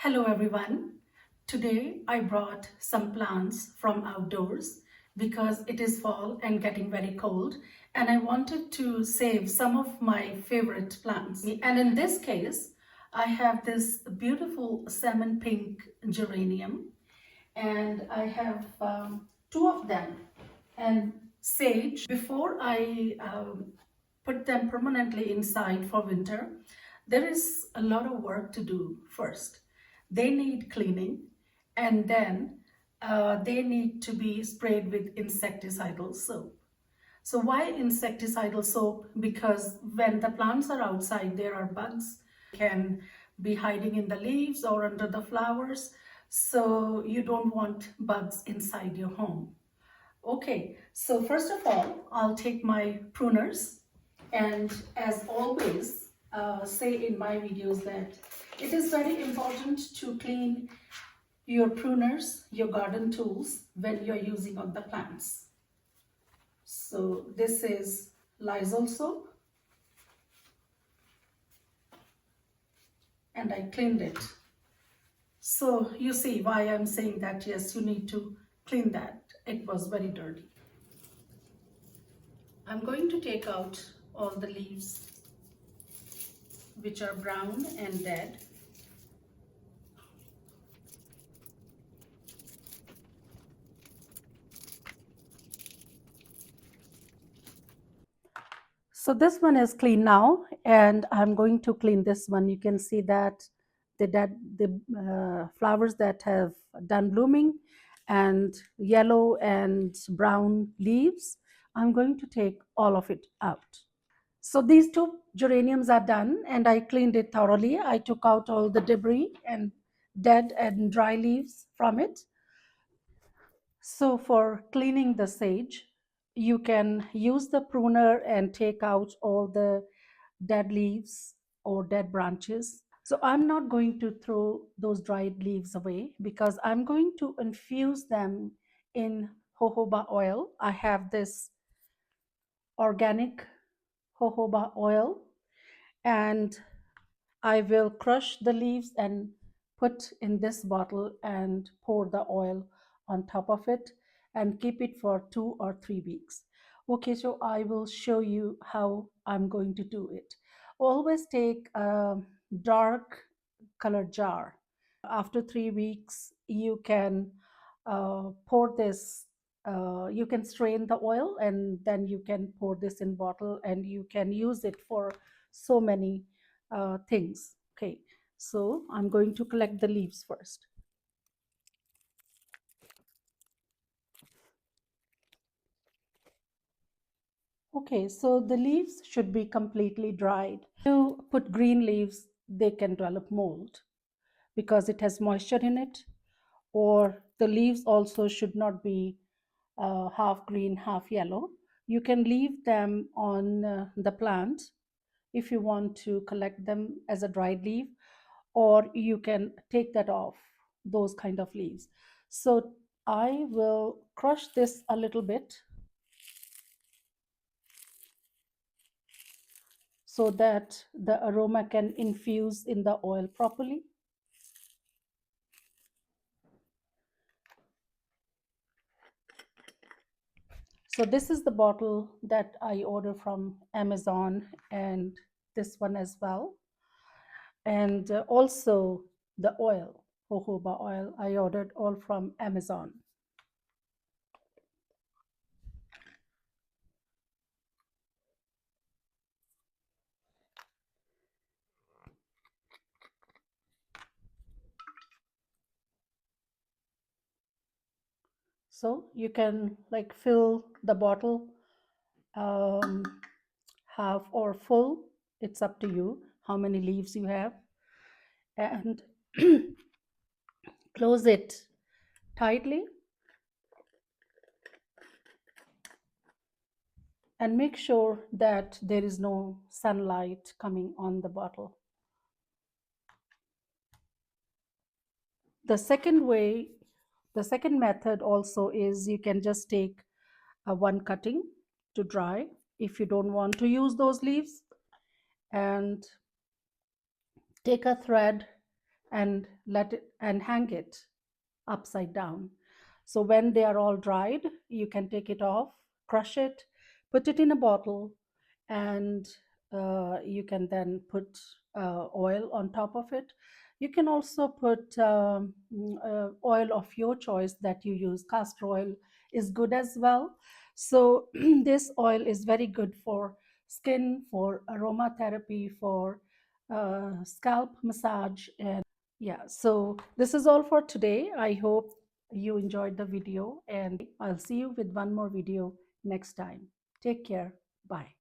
Hello everyone. Today I brought some plants from outdoors because it is fall and getting very cold, and I wanted to save some of my favorite plants. And in this case, I have this beautiful salmon pink geranium, and I have two of them, and sage. Before I put them permanently inside for winter, there is a lot of work to do first. They need cleaning, and then they need to be sprayed with insecticidal soap. So why insecticidal soap? Because when the plants are outside, there are bugs can be hiding in the leaves or under the flowers. So you don't want bugs inside your home. Okay, so first of all, I'll take my pruners, and as always, say in my videos that it is very important to clean your pruners, your garden tools when you're using on the plants. So this is Lysol soap, and I cleaned it. So you see why I'm saying that yes, you need to clean that. It was very dirty. I'm going to take out all the leaves which are brown and dead. So this one is clean now, and I'm going to clean this one. You can see that the flowers that have done blooming and yellow and brown leaves, I'm going to take all of it out. So these two geraniums are done, and I cleaned it thoroughly. I took out all the debris and dead and dry leaves from it. So for cleaning the sage, you can use the pruner and take out all the dead leaves or dead branches. So I'm not going to throw those dried leaves away because I'm going to infuse them in jojoba oil. I have this organic jojoba oil, and I will crush the leaves and put in this bottle and pour the oil on top of it and keep it for 2 or 3 weeks. Okay, so I will show you how I'm going to do it. Always take a dark colored jar. After 3 weeks, you can pour this. You can strain the oil, and then you can pour this in bottle, and you can use it for so many things. Okay, so I'm going to collect the leaves first. Okay, so the leaves should be completely dried. If you put green leaves, they can develop mold because it has moisture in it, or the leaves also should not be half green, half yellow. You can leave them on the plant if you want to collect them as a dried leaf, or you can take that off, those kind of leaves. So I will crush this a little bit so that the aroma can infuse in the oil properly. So this is the bottle that I ordered from Amazon, and this one as well. And also the oil, jojoba oil, I ordered all from Amazon. So you can like fill the bottle um, half or full. It's up to you how many leaves you have, and close it tightly and make sure that there is no sunlight coming on the bottle. The second way, the second method also is you can just take one cutting to dry if you don't want to use those leaves, and take a thread and let it and hang it upside down. So when they are all dried, you can take it off, crush it, put it in a bottle, and you can then put oil on top of it. You can also put oil of your choice that you use. Castor oil is good as well. So this oil is very good for skin, for aromatherapy, for scalp massage, and yeah. So this is all for today. I hope you enjoyed the video, and I'll see you with one more video next time. Take care. Bye.